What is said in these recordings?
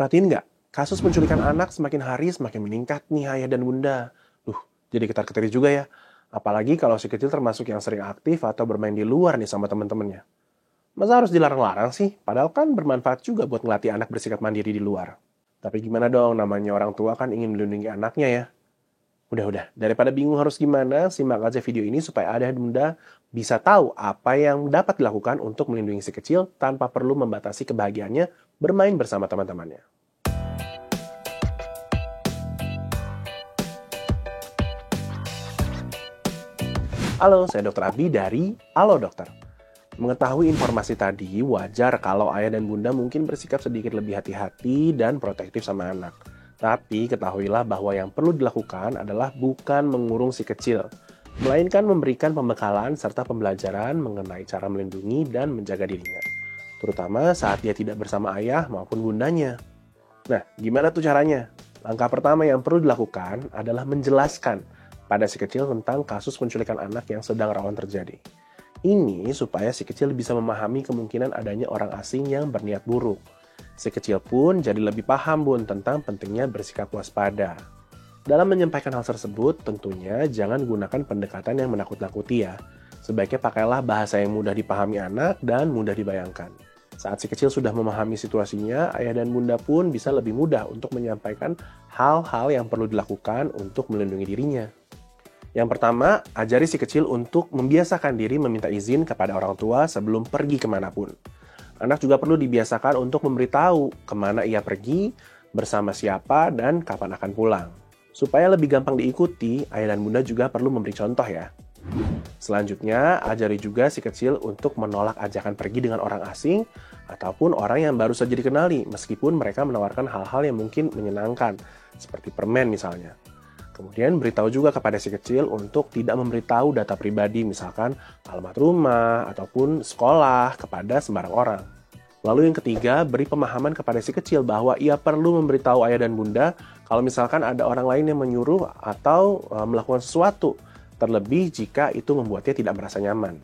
Perhatiin nggak? Kasus penculikan anak semakin hari semakin meningkat nih ayah dan bunda. Jadi ketar-ketir juga ya. Apalagi kalau si kecil termasuk yang sering aktif atau bermain di luar nih sama teman-temannya. Masa harus dilarang-larang sih? Padahal kan bermanfaat juga buat ngelatih anak bersikap mandiri di luar. Tapi gimana dong, namanya orang tua kan ingin melindungi anaknya ya. Udah, daripada bingung harus gimana, simak aja video ini supaya ayah dan bunda bisa tahu apa yang dapat dilakukan untuk melindungi si kecil tanpa perlu membatasi kebahagiaannya bermain bersama teman-temannya. Halo, saya Dr. Abi dari Halo Dokter. Mengetahui informasi tadi, wajar kalau ayah dan bunda mungkin bersikap sedikit lebih hati-hati dan protektif sama anak. Tapi ketahuilah bahwa yang perlu dilakukan adalah bukan mengurung si kecil, melainkan memberikan pembekalan serta pembelajaran mengenai cara melindungi dan menjaga dirinya, terutama saat dia tidak bersama ayah maupun bundanya. Nah, gimana tuh caranya? Langkah pertama yang perlu dilakukan adalah menjelaskan pada si kecil tentang kasus penculikan anak yang sedang rawan terjadi. Ini supaya si kecil bisa memahami kemungkinan adanya orang asing yang berniat buruk. Si kecil pun jadi lebih paham bun tentang pentingnya bersikap waspada. Dalam menyampaikan hal tersebut, tentunya jangan gunakan pendekatan yang menakut-nakuti ya. Sebaiknya pakailah bahasa yang mudah dipahami anak dan mudah dibayangkan. Saat si kecil sudah memahami situasinya, ayah dan bunda pun bisa lebih mudah untuk menyampaikan hal-hal yang perlu dilakukan untuk melindungi dirinya. Yang pertama, ajari si kecil untuk membiasakan diri meminta izin kepada orang tua sebelum pergi kemanapun. Anak juga perlu dibiasakan untuk memberitahu kemana ia pergi, bersama siapa, dan kapan akan pulang. Supaya lebih gampang diikuti, ayah dan bunda juga perlu memberi contoh ya. Selanjutnya, ajari juga si kecil untuk menolak ajakan pergi dengan orang asing ataupun orang yang baru saja dikenali, meskipun mereka menawarkan hal-hal yang mungkin menyenangkan, seperti permen misalnya. Kemudian beritahu juga kepada si kecil untuk tidak memberitahu data pribadi, misalkan alamat rumah ataupun sekolah kepada sembarang orang. Lalu yang ketiga, beri pemahaman kepada si kecil bahwa ia perlu memberitahu ayah dan bunda kalau misalkan ada orang lain yang menyuruh atau melakukan sesuatu, terlebih jika itu membuatnya tidak merasa nyaman.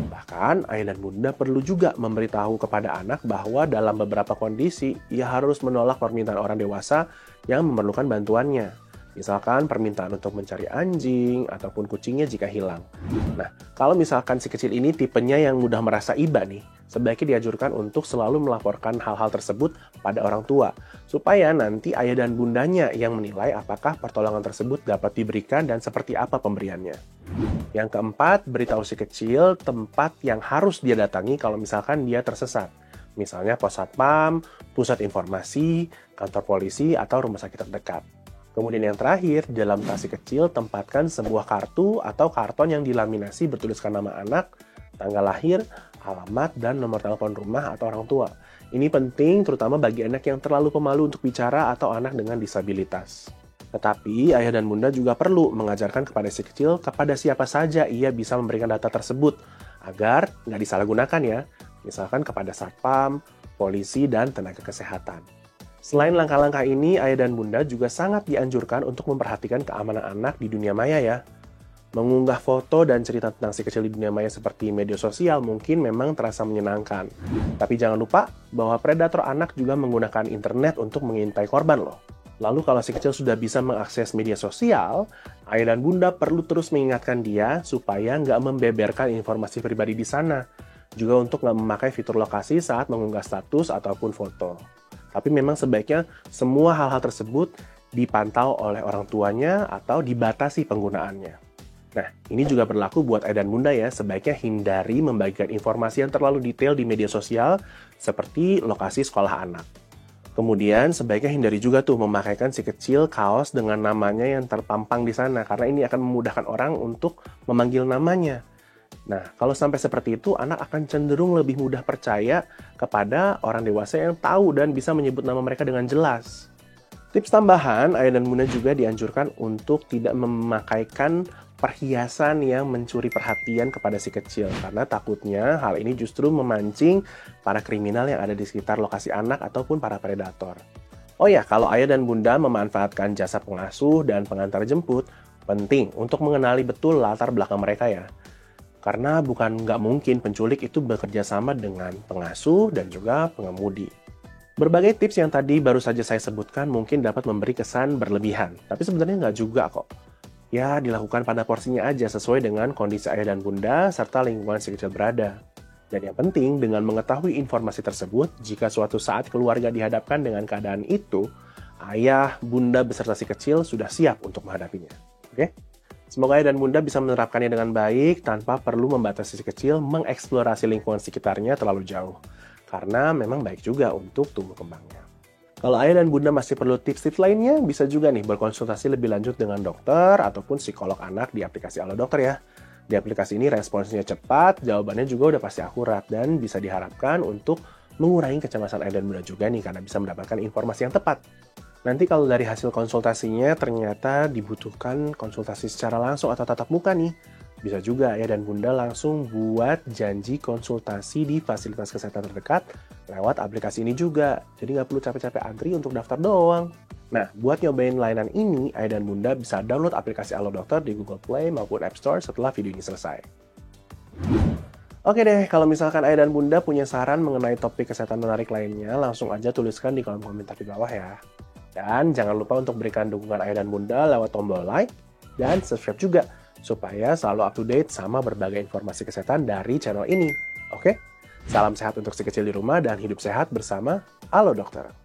Bahkan, ayah dan bunda perlu juga memberitahu kepada anak bahwa dalam beberapa kondisi, ia harus menolak permintaan orang dewasa yang memerlukan bantuannya. Misalkan permintaan untuk mencari anjing ataupun kucingnya jika hilang. Nah, kalau misalkan si kecil ini tipenya yang mudah merasa iba nih, sebaiknya dianjurkan untuk selalu melaporkan hal-hal tersebut pada orang tua, supaya nanti ayah dan bundanya yang menilai apakah pertolongan tersebut dapat diberikan dan seperti apa pemberiannya. Yang keempat, beritahu si kecil tempat yang harus dia datangi kalau misalkan dia tersesat. Misalnya pos satpam, pusat informasi, kantor polisi, atau rumah sakit terdekat. Kemudian yang terakhir, dalam tas si kecil tempatkan sebuah kartu atau karton yang dilaminasi bertuliskan nama anak, tanggal lahir, alamat, dan nomor telepon rumah atau orang tua. Ini penting terutama bagi anak yang terlalu pemalu untuk bicara atau anak dengan disabilitas. Tetapi ayah dan bunda juga perlu mengajarkan kepada si kecil kepada siapa saja ia bisa memberikan data tersebut agar nggak disalahgunakan ya, misalkan kepada satpam, polisi, dan tenaga kesehatan. Selain langkah-langkah ini, ayah dan bunda juga sangat dianjurkan untuk memperhatikan keamanan anak di dunia maya ya. Mengunggah foto dan cerita tentang si kecil di dunia maya seperti media sosial mungkin memang terasa menyenangkan. Tapi jangan lupa bahwa predator anak juga menggunakan internet untuk mengintai korban loh. Lalu kalau si kecil sudah bisa mengakses media sosial, ayah dan bunda perlu terus mengingatkan dia supaya nggak membeberkan informasi pribadi di sana. Juga untuk nggak memakai fitur lokasi saat mengunggah status ataupun foto. Tapi memang sebaiknya semua hal-hal tersebut dipantau oleh orang tuanya atau dibatasi penggunaannya. Nah, ini juga berlaku buat ayah dan bunda ya, sebaiknya hindari membagikan informasi yang terlalu detail di media sosial seperti lokasi sekolah anak. Kemudian sebaiknya hindari juga tuh memakaikan si kecil kaos dengan namanya yang terpampang di sana, karena ini akan memudahkan orang untuk memanggil namanya. Nah, kalau sampai seperti itu, anak akan cenderung lebih mudah percaya kepada orang dewasa yang tahu dan bisa menyebut nama mereka dengan jelas. Tips tambahan, ayah dan bunda juga dianjurkan untuk tidak memakaikan perhiasan yang mencuri perhatian kepada si kecil, karena takutnya hal ini justru memancing para kriminal yang ada di sekitar lokasi anak ataupun para predator. Oh ya, kalau ayah dan bunda memanfaatkan jasa pengasuh dan pengantar jemput, penting untuk mengenali betul latar belakang mereka ya. Karena bukan nggak mungkin penculik itu bekerja sama dengan pengasuh dan juga pengemudi. Berbagai tips yang tadi baru saja saya sebutkan mungkin dapat memberi kesan berlebihan, tapi sebenarnya nggak juga kok. Ya, dilakukan pada porsinya aja sesuai dengan kondisi ayah dan bunda serta lingkungan si kecil berada. Dan yang penting, dengan mengetahui informasi tersebut, jika suatu saat keluarga dihadapkan dengan keadaan itu, ayah, bunda beserta si kecil sudah siap untuk menghadapinya. Oke? Semoga ayah dan bunda bisa menerapkannya dengan baik tanpa perlu membatasi si kecil mengeksplorasi lingkungan sekitarnya terlalu jauh. Karena memang baik juga untuk tumbuh kembangnya. Kalau ayah dan bunda masih perlu tips-tips lainnya, bisa juga nih berkonsultasi lebih lanjut dengan dokter ataupun psikolog anak di aplikasi Halo Dokter ya. Di aplikasi ini responsnya cepat, jawabannya juga udah pasti akurat, dan bisa diharapkan untuk mengurangi kecemasan ayah dan bunda juga nih karena bisa mendapatkan informasi yang tepat. Nanti kalau dari hasil konsultasinya ternyata dibutuhkan konsultasi secara langsung atau tatap muka nih, bisa juga ayah dan bunda langsung buat janji konsultasi di fasilitas kesehatan terdekat lewat aplikasi ini juga. Jadi nggak perlu capek-capek antri untuk daftar doang. Nah, buat nyobain layanan ini, ayah dan bunda bisa download aplikasi Halo Dokter di Google Play maupun App Store setelah video ini selesai. Oke deh, kalau misalkan ayah dan bunda punya saran mengenai topik kesehatan menarik lainnya, langsung aja tuliskan di kolom komentar di bawah ya. Dan jangan lupa untuk berikan dukungan ayah dan bunda lewat tombol like dan subscribe juga, supaya selalu up to date sama berbagai informasi kesehatan dari channel ini. Oke? Salam sehat untuk si kecil di rumah dan hidup sehat bersama Halo Dokter.